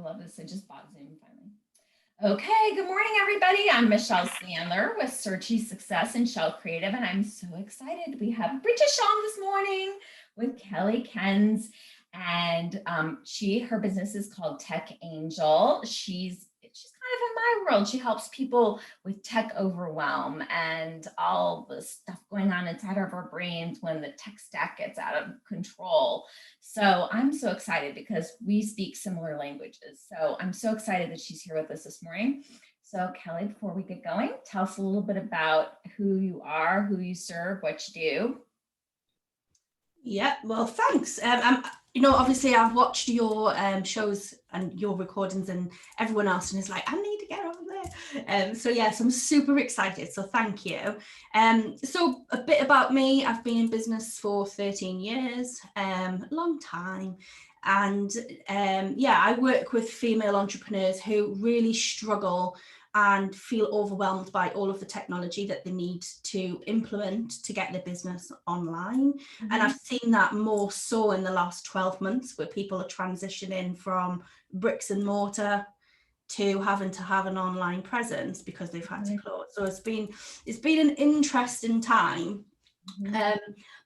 love this. I just bought Zoom finally. Okay, good morning, everybody. I'm Michelle Sandler with Searchie Success and Shell Creative, and I'm so excited. We have Bridget Shawn this morning with Kelly Cairns, and her business is called Tech Angel. She's kind of in my world. She helps people with tech overwhelm and all the stuff going on inside of our brains when the tech stack gets out of control. So I'm so excited because we speak similar languages. So I'm so excited that she's here with us this morning. So Kelly, before we get going, tell us a little bit about who you are, who you serve, what you do. Yeah, well, thanks. Obviously I've watched your shows and your recordings and everyone else, and it's like, I need to get on there. So yes, I'm super excited. So thank you. So a bit about me. I've been in business for 13 years, long time. And I work with female entrepreneurs who really struggle and feel overwhelmed by all of the technology that they need to implement to get their business online. Mm-hmm. And I've seen that more so in the last 12 months where people are transitioning from bricks and mortar to having to have an online presence because they've had to close. So it's been an interesting time. But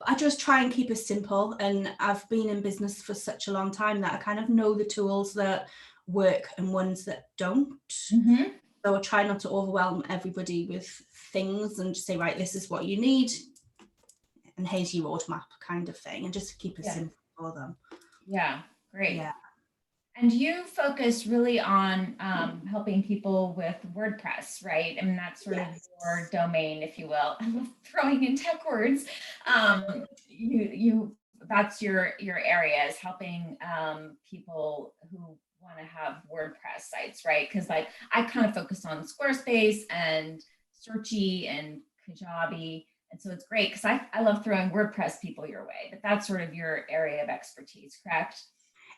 I just try and keep it simple, and I've been in business for such a long time that I kind of know the tools that work and ones that don't. Mm-hmm. So I try not to overwhelm everybody with things and just say, right, this is what you need, and here's your roadmap kind of thing, and just keep it simple for them. Yeah, great. Yeah. And you focus really on helping people with WordPress, right? I mean, that's sort of your domain, if you will. I love throwing in tech words. That's your area, is helping people who want to have WordPress sites, right? Because like I kind of focus on Squarespace and Searchie and Kajabi. And so it's great because I love throwing WordPress people your way, but that's sort of your area of expertise, correct?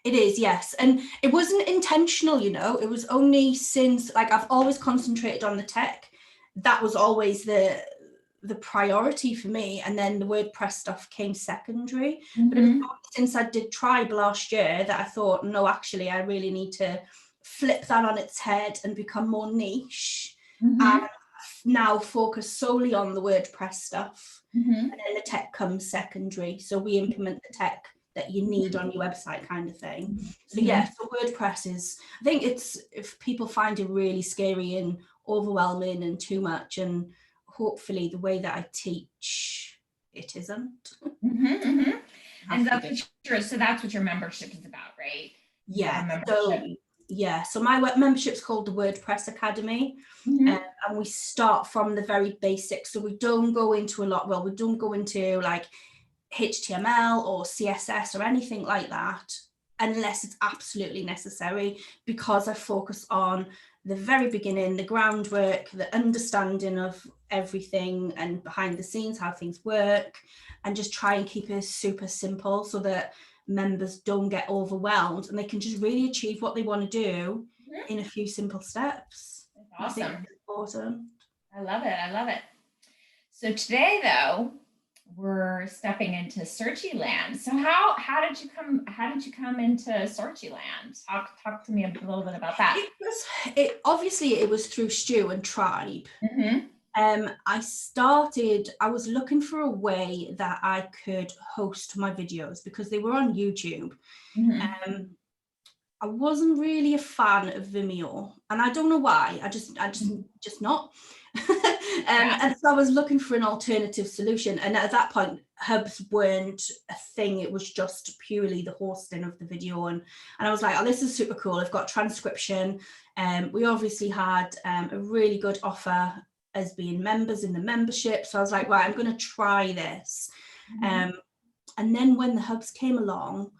It is, yes. And it wasn't intentional, it was only since, like, I've always concentrated on the tech. That was always the priority for me. And then the WordPress stuff came secondary. Mm-hmm. But it was only since I did Tribe last year that I thought, no, actually, I really need to flip that on its head and become more niche. Mm-hmm. And now focus solely on the WordPress stuff. Mm-hmm. And then the tech comes secondary. So we implement the tech that you need on your website kind of thing. So so WordPress is, I think if people find it really scary and overwhelming and too much, and hopefully the way that I teach, it isn't. Mm-hmm, mm-hmm. And that's what your membership is about, right? Yeah. So my membership is called the WordPress Academy. Mm-hmm. And we start from the very basics. So we don't go into like HTML or CSS or anything like that unless it's absolutely necessary, because I focus on the very beginning, the groundwork, the understanding of everything and behind the scenes, how things work, and just try and keep it super simple so that members don't get overwhelmed and they can just really achieve what they want to do in a few simple steps. That's awesome. I think it's important. I love it. So today, though, we're stepping into Searchie land. So how did you come into Searchie land? Talk to me a little bit about that. It was through Stu and Tribe. Mm-hmm. I was looking for a way that I could host my videos because they were on YouTube. Mm-hmm. I wasn't really a fan of Vimeo, and I don't know why. I just not. And so I was looking for an alternative solution. And at that point, hubs weren't a thing. It was just purely the hosting of the video. And I was like, oh, this is super cool. I've got transcription. We obviously had a really good offer as being members in the membership. So I was like, right, I'm going to try this. Mm-hmm. And then when the hubs came along,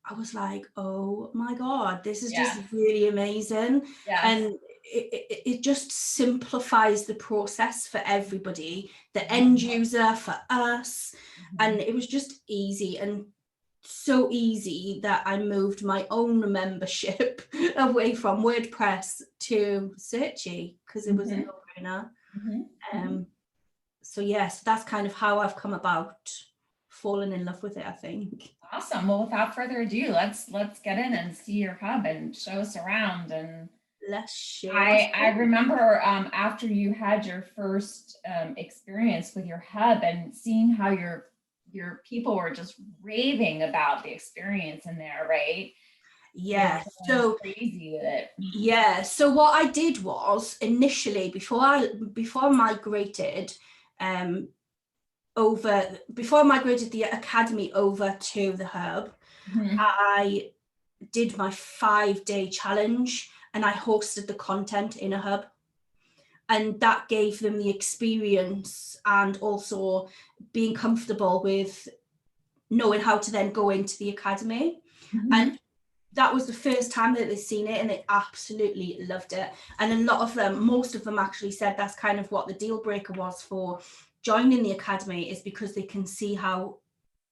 I was like, oh my God, this is just really amazing. Yeah. And it just simplifies the process for everybody, the end user, for us. Mm-hmm. And it was just easy, and so easy that I moved my own membership away from WordPress to Searchie because it was a no-brainer. Mm-hmm. So that's kind of how I've come about falling in love with it, I think. Awesome. Well, without further ado, let's get in and see your hub and show us around. And Let's share my I screen. remember after you had your first experience with your hub and seeing how your people were just raving about the experience in there, right? They were Yeah, going so crazy with it. yeah, so what I did was initially before I migrated before I migrated the academy over to the hub, I did my 5-day challenge and I hosted the content in a hub. And that gave them the experience and also being comfortable with knowing how to then go into the academy. And that was the first time that they'd seen it and they absolutely loved it. And a lot of them, most of them actually said that's kind of what the deal breaker was for joining the academy, is because they can see how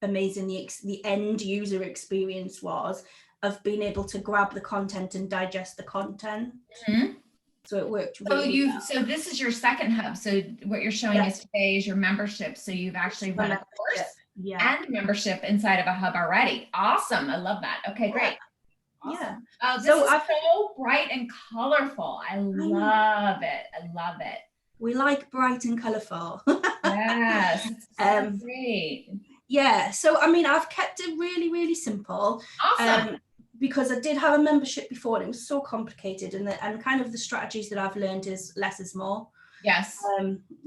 amazing the end user experience was of being able to grab the content and digest the content. So it worked really well. So this is your second hub. So what you're showing us today is your membership. So you've actually run a course and membership inside of a hub already. Awesome. I love that. Okay, great. Awesome. Oh, this is so bright and colorful. I love it. I love it. We like bright and colorful. Yes. So great. Yeah. So, I mean, I've kept it really, really simple. Awesome. Because I did have a membership before and it was so complicated, and kind of the strategies that I've learned is less is more. Yes.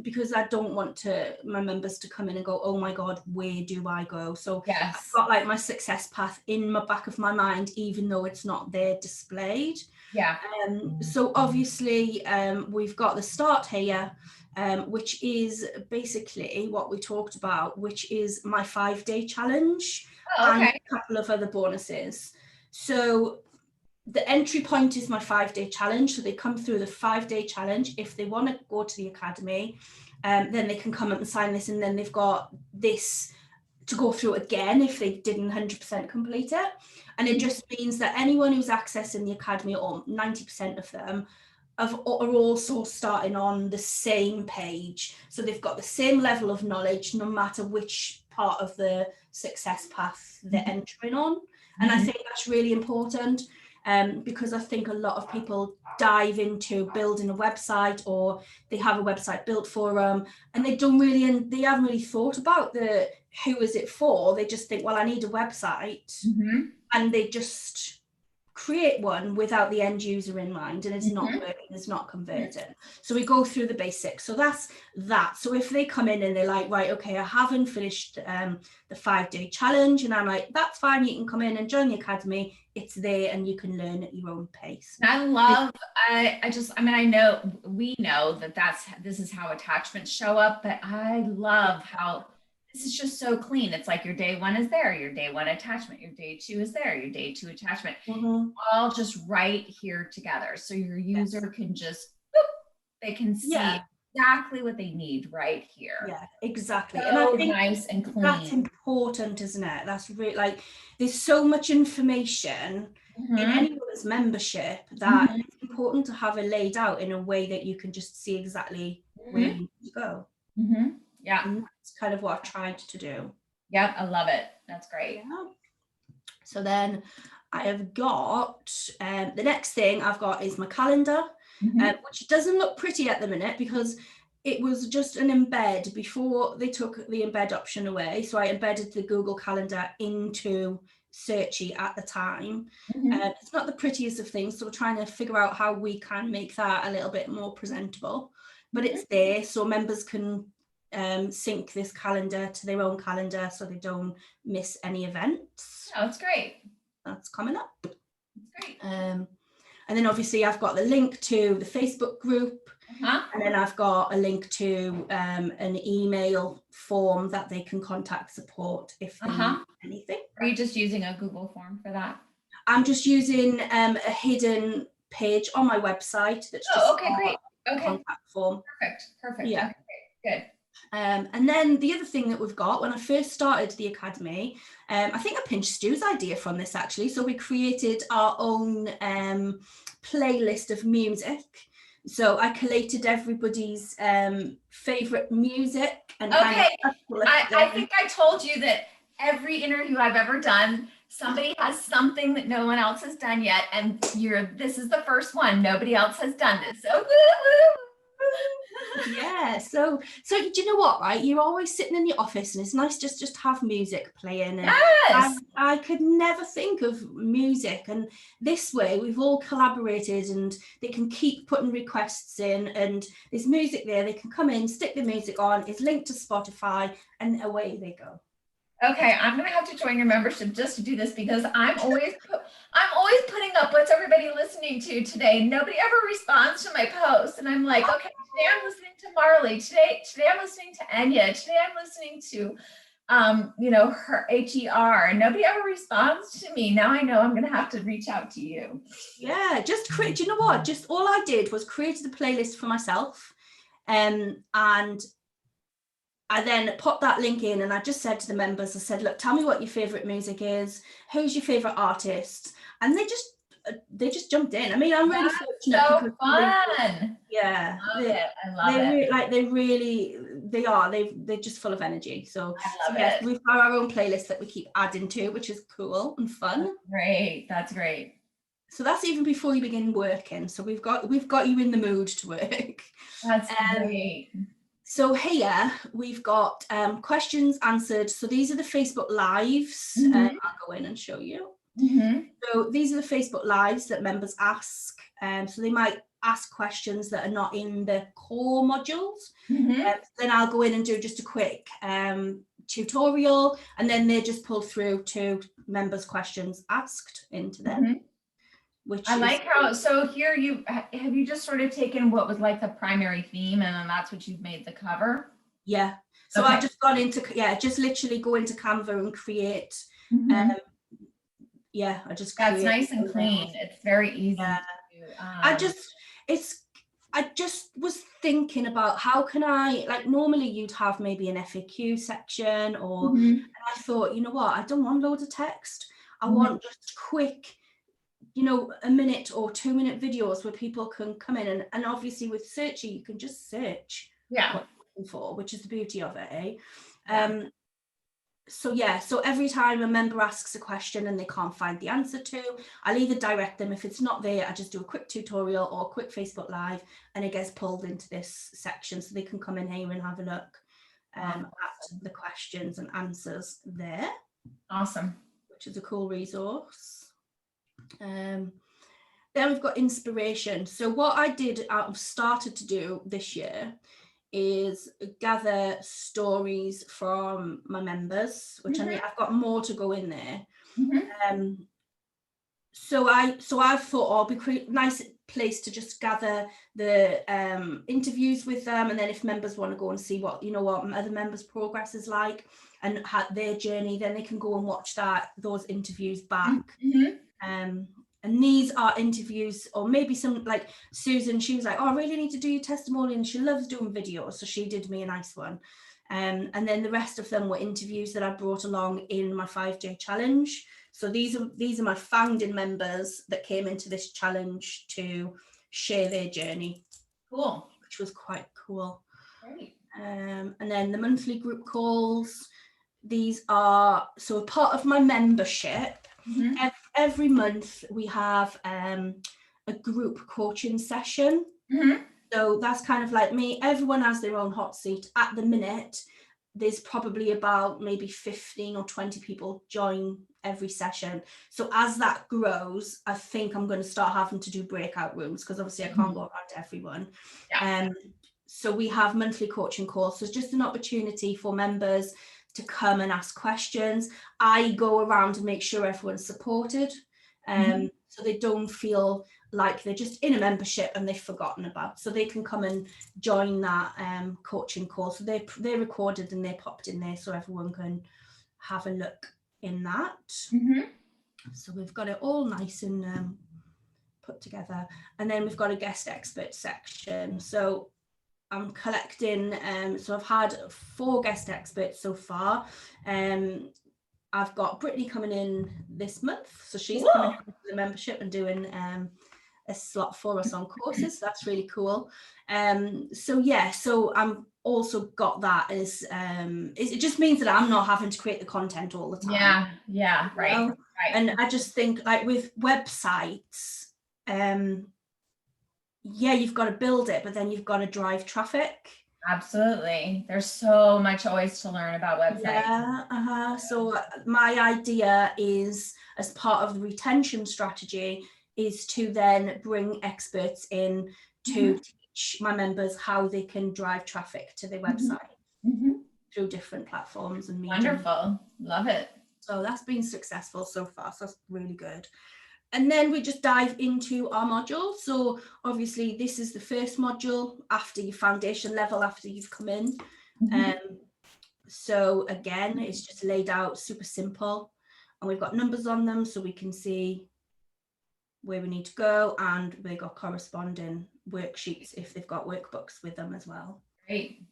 Because I don't want my members to come in and go, oh my God, where do I go? So yes. I've got like my success path in my back of my mind, even though it's not there displayed. Yeah. So obviously we've got the start here, which is basically what we talked about, which is my 5-day challenge and a couple of other bonuses. So the entry point is my 5-day challenge. So they come through the 5-day challenge. If they want to go to the academy, then they can come up and sign this. And then they've got this to go through again if they didn't 100% complete it. And it just means that anyone who's accessing the academy, or 90% of them, are also starting on the same page. So they've got the same level of knowledge, no matter which part of the success path they're entering on. And I think that's really important, because I think a lot of people dive into building a website, or they have a website built for them, and they haven't really thought about who is it for. They just think, well, I need a website, and they just create one without the end user in mind, and it's not working, it's not converting. So we go through the basics. So that's that. So if they come in and they're like, right, okay, I haven't finished the 5-day challenge, and I'm like, that's fine, you can come in and join the academy. It's there and you can learn at your own pace. I love, I know we know that this is how attachments show up, but I love how this is just so clean. It's like your day one is there, your day one attachment, your day two is there, your day two attachment, all just right here together. So your user can just, they can see exactly what they need right here. Yeah, exactly. So and I think nice and clean. That's important, isn't it? That's really, like, there's so much information in anyone's membership that it's important to have it laid out in a way that you can just see exactly where you need to go. Yeah. And that's kind of what I've tried to do. Yep, I love it. That's great. Yeah. So then I have got, the next thing I've got is my calendar, which doesn't look pretty at the minute because it was just an embed before they took the embed option away. So I embedded the Google Calendar into Searchie at the time. It's not the prettiest of things, so we're trying to figure out how we can make that a little bit more presentable, but it's there so members can sync this calendar to their own calendar so they don't miss any events. Oh, that's great. That's coming up. That's great. And then obviously I've got the link to the Facebook group, and then I've got a link to an email form that they can contact support if they need anything. Are you just using a Google form for that? I'm just using a hidden page on my website that's just great. A contact form. Perfect. Yeah. Okay, good. And then the other thing that we've got, when I first started the academy, I think I pinched Stu's idea from this actually. So we created our own playlist of music. So I collated everybody's favorite music. And I think I told you that every interview I've ever done, somebody has something that no one else has done yet, and this is the first one. Nobody else has done this. So woo, woo. Yeah, so do you know what, right? You're always sitting in the office and it's nice just to have music playing, and Yes. I could never think of music, and this way we've all collaborated and they can keep putting requests in, and there's music there, they can come in, stick the music on, it's linked to Spotify, and away they go. Okay, I'm gonna have to join your membership just to do this, because I'm always putting up what's everybody listening to today. Nobody ever responds to my posts, and I'm like, okay, today I'm listening to Marley. Today I'm listening to Enya. Today I'm listening to her HER, and nobody ever responds to me. Now I know I'm gonna have to reach out to you. Yeah, just create. Do you know what? Just all I did was created a playlist for myself, and I then popped that link in, and I just said to the members, I said, look, tell me what your favorite music is, who's your favorite artist, and they just jumped in. I mean, I'm really fortunate. So because fun. yeah, Love it. I love it. They're just full of energy. So I love yes, it. we've got our own playlist that we keep adding to, which is cool and fun. Great. That's great. So that's even before you begin working. So we've got you in the mood to work. That's great. So here we've got questions answered. So these are the Facebook Lives. Mhm. I'll go in and show you. Mhm. So these are the Facebook Lives that members ask. So they might ask questions that are not in the core modules. Mhm. Then I'll go in and do just a quick tutorial, and then they just pull through to members' questions asked into them. Mhm. I like how, so here have you just sort of taken what was like the primary theme, and then that's what you've made the cover? Yeah. So Okay. I've just gone into, just literally go into Canva and create. Mhm. Yeah, I just That's create. nice and clean. It's very easy Yeah. to. I just was thinking about how can I, like, normally you'd have maybe an FAQ section, or Mhm. and I thought, you know what, I don't want loads of text. I Mhm. want just quick, a minute or 2 minute videos where people can come in, and obviously with Searchie you can just search Yeah. what you're looking for, which is the beauty of it, eh? Yeah. So every time a member asks a question and they can't find the answer to, I'll either direct them. If it's not there, I just do a quick tutorial or a quick Facebook Live, and it gets pulled into this section so they can come in here and have a look at the questions and answers there. Awesome. Which is a cool resource. Then we've got inspiration. So what I've started to do this year is gather stories from my members, which Mhm. I've got more to go in there. Mhm. So I've thought, oh, it'd be nice place to just gather the interviews with them, and then if members want to go and see what other members' progress is like and their journey, then they can go and watch those interviews back. Mhm. And these are interviews, or maybe some, like Susan, she was like, oh, I really need to do your testimonial, and she loves doing videos, so she did me a nice one. And then the rest of them were interviews that I brought along in my 5-day challenge. So these are my founding members that came into this challenge to share their journey. Cool. Which was quite cool. Great. And then the monthly group calls. These are, so a part of my membership. Mhm. Every month we have a group coaching session. Mhm. So that's kind of like me. Everyone has their own hot seat. At the minute, there's probably about maybe 15 or 20 people join every session. So as that grows, I think I'm going to start having to do breakout rooms, because obviously I can't go around to everyone. Yeah. So we have monthly coaching calls. So it's just an opportunity for members to come and ask questions. I go around and make sure everyone's supported, so they don't feel like they're just in a membership and they've forgotten about. So they can come and join that coaching call. So they're recorded and they're popped in there so everyone can have a look in that. So we've got it all nice and put together. And then we've got a guest expert section. So I'm collecting, so I've had 4 guest experts so far. I've got Brittany coming in this month, so she's coming into the membership and doing a slot for us on courses. So that's really cool. So yeah, so I'm also got that as it just means that I'm not having to create the content all the time. Yeah, you right, know? right. And I just think, like, with websites, yeah, you've got to build it, but then you've got to drive traffic. Absolutely. There's so much always to learn about websites. Yeah, so my idea is, as part of the retention strategy, is to then bring experts in to teach my members how they can drive traffic to their website through different platforms and media. Wonderful. Love it. So that's been successful so far. So that's really good. And then we just dive into our modules. So obviously this is the first module after your foundation level, after you've come in. So again, it's just laid out super simple, and we've got numbers on them so we can see where we need to go, and we've got corresponding worksheets if they've got workbooks with them as well. Great.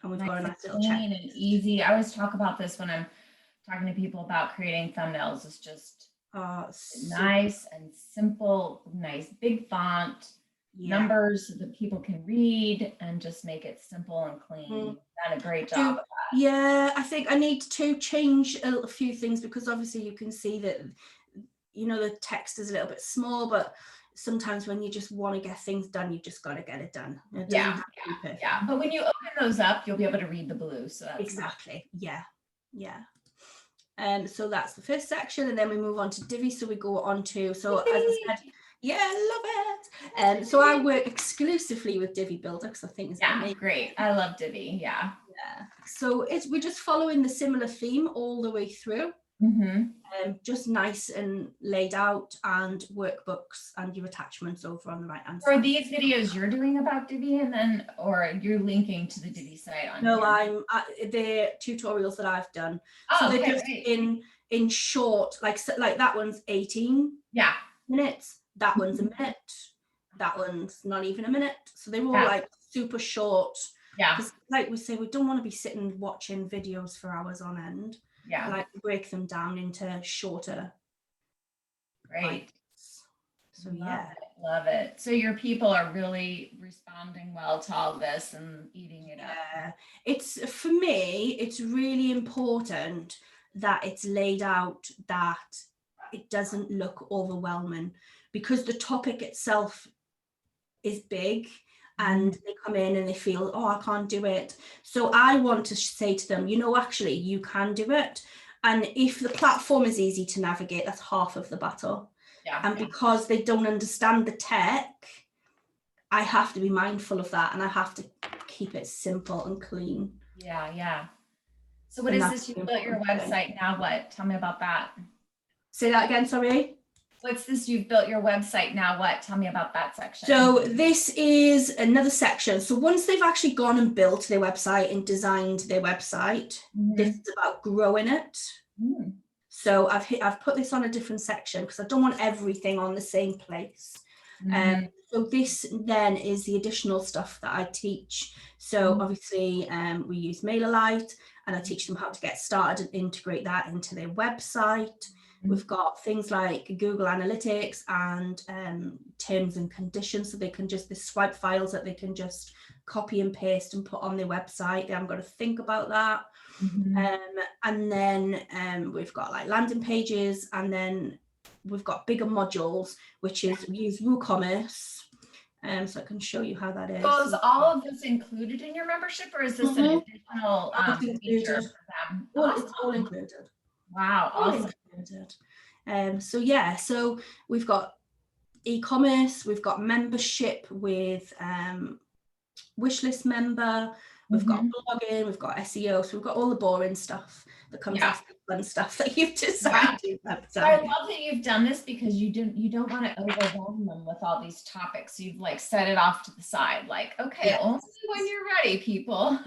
And we've got a nice little clean and easy. I always talk about this when I'm talking to people about creating thumbnails. It's just nice and simple, nice big font, numbers that people can read, and just make it simple and clean. You've done a great job of that. Yeah, I think I need to change a few things, because obviously you can see that, you know, the text is a little bit small, but sometimes when you just want to get things done, you just got to get it done. It Yeah. But when you open those up, you'll be able to read the blue. So that's exactly. Yeah. So that's the first section, and then we move on to Divi. So we go on to, so as I said, yeah, I love it. So I work exclusively with Divi Builder because I think it's amazing. Great. I love Divi. Yeah. So we're just following the similar theme all the way through. Just nice and laid out, and workbooks and your attachments over on the right hand side. Are these videos you're doing about Divi, and then, or you're linking to the Divi site on? No, they're tutorials that I've done. Oh, so they're okay, just in short, like that one's 18 minutes, that one's a minute, that one's not even a minute. So they're all like super short. Because like we say, we don't want to be sitting watching videos for hours on end. I like to break them down into shorter. Great. So love it. So your people are really responding well to all this and eating it up. It's, for me, it's really important that it's laid out, that it doesn't look overwhelming, because the topic itself is big. And they come in and they feel, oh, I can't do it. So I want to say to them, you know, actually, you can do it. And if the platform is easy to navigate, that's half of the battle. And because they don't understand the tech, I have to be mindful of that, and I have to keep it simple and clean. So what is this? You built your website. Now what? Tell me about that. Say that again, sorry. What's this? You've built your website. Now what? Tell me about that section. So this is another section. So once they've actually gone and built their website and designed their website, this is about growing it. So I've put this on a different section because I don't want everything on the same place. So this then is the additional stuff that I teach. So obviously we use MailerLite, and I teach them how to get started and integrate that into their website. We've got things like Google Analytics and terms and conditions, so they can just, the swipe files that they can just copy and paste and put on their website. They haven't got to think about that. And then we've got like landing pages, and then we've got bigger modules, which is we use WooCommerce. So I can show you how that is. So is all of this included in your membership, or is this an additional feature for them? It's all included. Wow, awesome. So yeah, so we've got e-commerce, we've got membership with wishlist member, we've got blogging, we've got SEO, so we've got all the boring stuff that comes after the fun stuff that you've decided. I love that you've done this, because you don't want to overwhelm them with all these topics. You've like set it off to the side, like, okay, only when you're ready, people.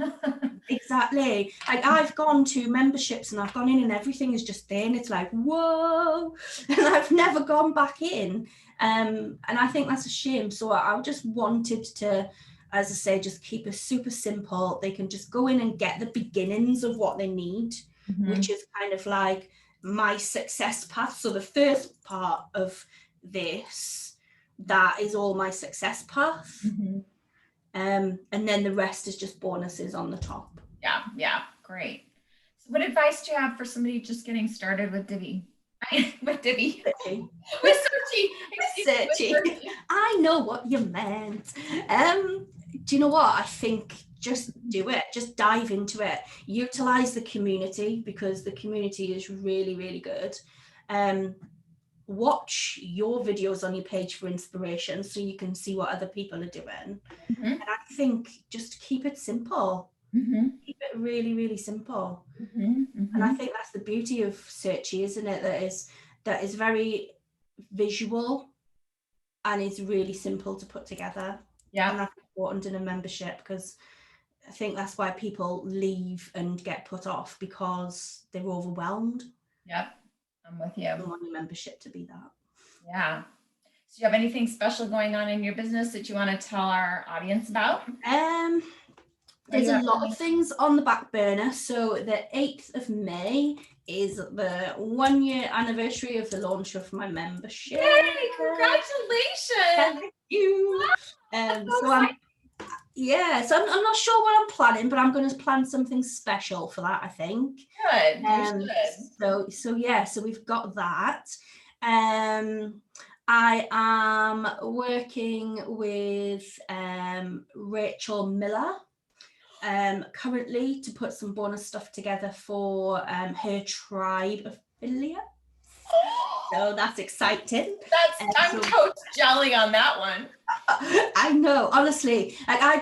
Exactly. Like I've gone to memberships and I've gone in and everything is just there, and it's like, whoa, and I've never gone back in. And I think that's a shame. So I just wanted to, as I say, just keep it super simple. They can just go in and get the beginnings of what they need, which is kind of like my success path. So the first part of this that is all my success path. Mhm. And then the rest is just bonuses on the top. Yeah, yeah, great. So what advice do you have for somebody just getting started with Divi? With Divi. With Searchie. Excuse me, with Searchie. I know what you meant. Do you know what? I think just do it. Just dive into it. Utilize the community, because the community is really, really good. Watch your videos on your page for inspiration so you can see what other people are doing. Mm-hmm. And I think just keep it simple. Mm-hmm. Keep it really, really simple. Mm-hmm. And I Mm-hmm. think that's the beauty of Searchie, isn't it? That is very visual and is really simple to put together. Yeah. And that's important in a membership, because I think that's why people leave and get put off, because they're overwhelmed. Yep. I'm with you. I want your membership to be that. Yeah. So you have anything special going on in your business that you want to tell our audience about? There's a lot of things on the back burner. So the 8th of May is the 1 year anniversary of the launch of my membership. Yay, congratulations. Thank you. So I'm not sure what I'm planning, but I'm going to plan something special for that, I think. Good. You should. So we've got that. I am working with Rachel Miller currently to put some bonus stuff together for her tribe affiliate. So that's exciting. I'm Coach Jelly on that one. I know, honestly, like I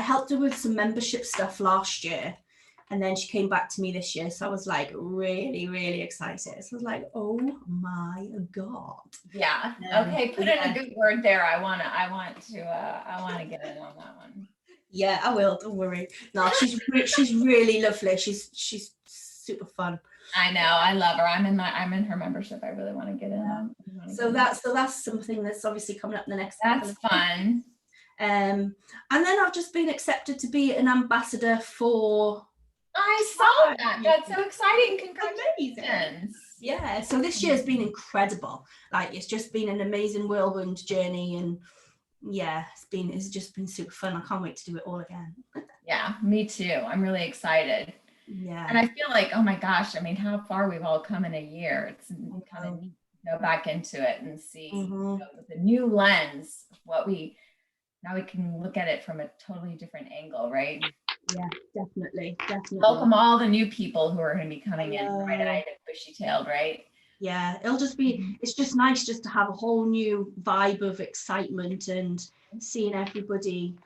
helped her with some membership stuff last year, and then she came back to me this year. So I was like really, really excited. So I was like, oh my God. Yeah. Okay. Put in a good word there. I want to get in on that one. Yeah, I will. Don't worry. No, she's really lovely. She's super fun. I know. I love her. I'm in her membership. I really want to get in on. So that's something that's obviously coming up in the next. That's fun. And then I've just been accepted to be an ambassador for. I saw that. That's so exciting. Congratulations. Yeah. So this year has been incredible. Like, it's just been an amazing whirlwind journey, and yeah, it's just been super fun. I can't wait to do it all again. Yeah, me too. I'm really excited. Yeah. And I feel like, oh my gosh, I mean, how far we've all come in a year. It's kind of neat to go back into it and see with the new lens now we can look at it from a totally different angle, right? Yeah, definitely. Welcome all the new people who are going to be coming in bright-eyed and bushy-tailed, right? Yeah, it's just nice just to have a whole new vibe of excitement and seeing everybody,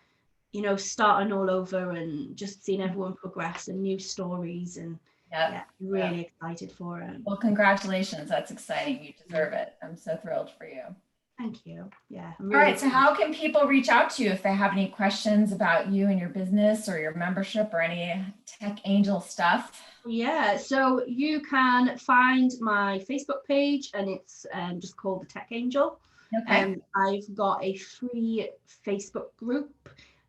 starting all over, and just seeing everyone progress and new stories, and really excited for it. Well, congratulations. That's exciting. You deserve it. I'm so thrilled for you. Thank you. Yeah. All right. So how can people reach out to you if they have any questions about you and your business or your membership or any Tech Angel stuff? Yeah, so you can find my Facebook page, and it's just called the Tech Angel. Okay. I've got a free Facebook group,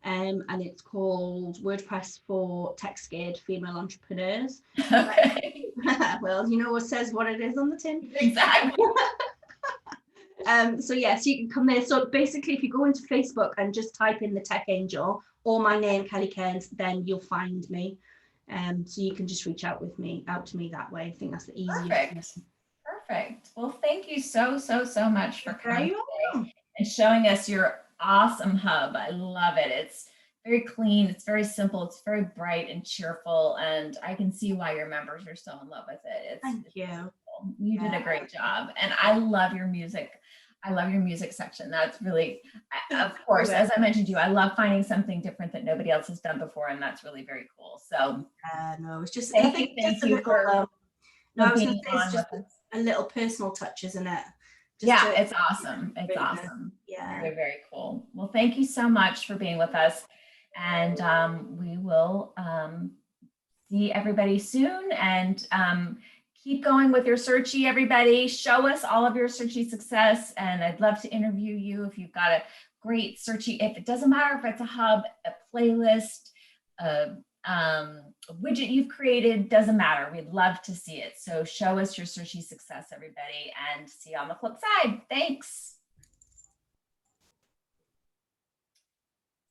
and it's called WordPress for Tech Scared Female Entrepreneurs. Okay. Well, what says what it is on the tin. Exactly. So you can come there. So basically, if you go into Facebook and just type in the Tech Angel or my name, Kelly Cairns, then you'll find me. So you can just reach out to me that way. I think that's the easiest. Perfect. Well, thank you so much for coming today and showing us your awesome hub. I love it. It's very clean. It's very simple. It's very bright and cheerful. And I can see why your members are so in love with it. Thank you. You did a great job. And I love your music. I love your music section. That's really, of course, as I mentioned to you, I love finding something different that nobody else has done before. And that's really very cool. So no, it's just, thank you for being on with us. A little personal touch, isn't it? It's awesome. It's awesome. Yeah. Very, very cool. Well, thank you so much for being with us. And we will see everybody soon. And keep going with your Searchie, everybody. Show us all of your Searchie success. And I'd love to interview you if you've got a great Searchie. If it doesn't matter if it's a hub, a playlist, a widget you've created, doesn't matter. We'd love to see it. So show us your Searchie success, everybody, and see you on the flip side. Thanks.